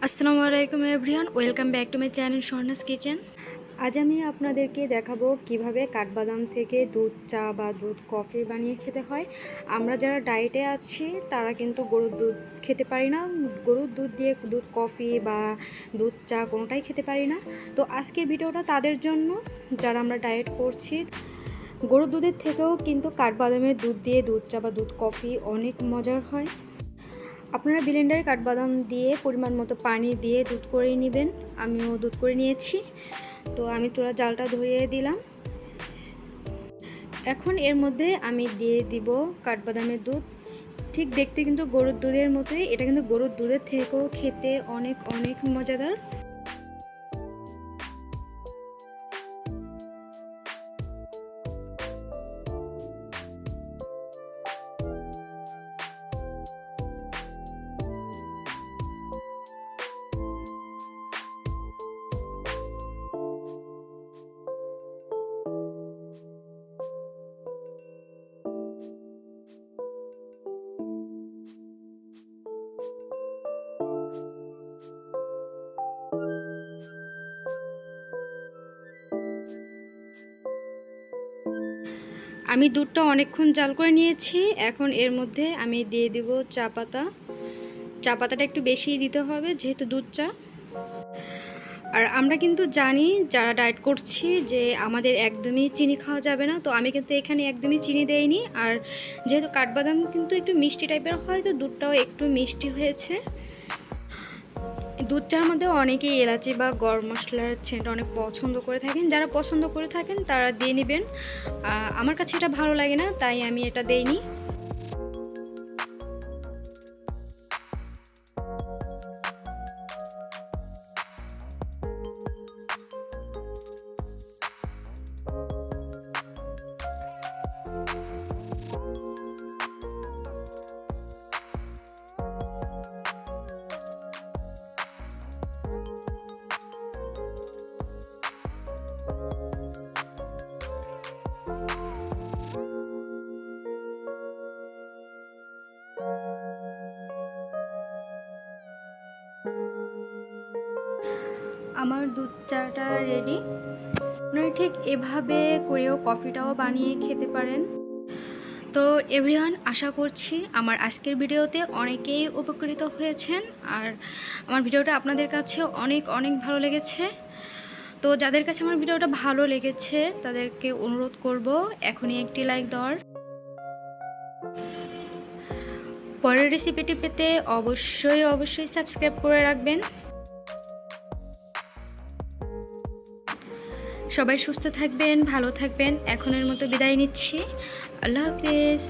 আসসালামু আলাইকুম everyone, welcome back to my channel Sharna's kitchen. আজ আমি আপনাদেরকে দেখাবো কিভাবে কাঠবাদাম থেকে দুধ চা বা দুধ কফি বানিয়ে খেতে হয়। আমরা যারা ডায়েটে আছি তারা কিন্তু গরুর দুধ খেতে পারি না, গরুর দুধ দিয়ে দুধ কফি বা দুধ চা কোনোটাই খেতে পারি না। তো আজকের ভিডিওটা তাদের জন্য যারা আমরা ডায়েট করছি। গরুর দুধের থেকেও কিন্তু কাঠবাদামের দুধ দিয়ে দুধ চা বা দুধ কফি অনেক মজার হয়। আপনারা ব্লেন্ডারে কাঠবাদাম দিয়ে পরিমাণ মতো পানি দিয়ে দুধ করে নেবেন। আমিও দুধ করে নিয়েছি। তো আমি চুলার জালটা ধরিয়ে দিলাম। এখন এর মধ্যে আমি দিয়ে দিব কাঠবাদামের দুধ। ঠিক দেখতে কিন্তু গরুর দুধের মতোই, এটা কিন্তু গরুর দুধের থেকেও খেতে অনেক অনেক মজাদার। আমি দুধটা অনেকক্ষণ জাল করে নিয়েছি। এখন এর মধ্যে আমি দিয়ে দিব চা পাতা। চা পাতাটা একটু বেশিই দিতে হবে যেহেতু দুধ চা। আর আমরা কিন্তু জানি যারা ডায়েট করছি যে আমাদের একদমই চিনি খাওয়া যাবে না। তো আমি কিন্তু এখানে একদমই চিনি দেইনি। আর যেহেতু কাঠবাদাম কিন্তু একটু মিষ্টি টাইপের হয়, তো দুধটাও একটু মিষ্টি হয়েছে। দুধ চার মধ্যে অনেকেই এলাচি বা গরম মশলার ছেঁটা অনেক পছন্দ করে থাকেন। যারা পছন্দ করে থাকেন তারা দিয়ে নেবেন। আমার কাছে এটা ভালো লাগে না, তাই আমি এটা দেইনি। আমার দুধ চাটা রেডি। আপনারা ঠিক এভাবে করেও কফিটাও বানিয়ে খেতে পারেন। তো এভরিওয়ান, আশা করছি আমার আজকের ভিডিওতে অনেকেই উপকৃত হয়েছেন। আর আমার ভিডিওটা আপনাদের কাছে অনেক অনেক ভালো লেগেছে। তো যাদের কাছে আমার ভিডিওটা ভালো লেগেছে তাদেরকে অনুরোধ করব এখনই একটি লাইক দেওয়ার। পরের রেসিপিটি পেতে অবশ্যই অবশ্যই সাবস্ক্রাইব করে রাখবেন। সবাই সুস্থ থাকবেন, ভালো থাকবেন। এখনের মতো বিদায় নিচ্ছি। আল্লাহ হাফেজ।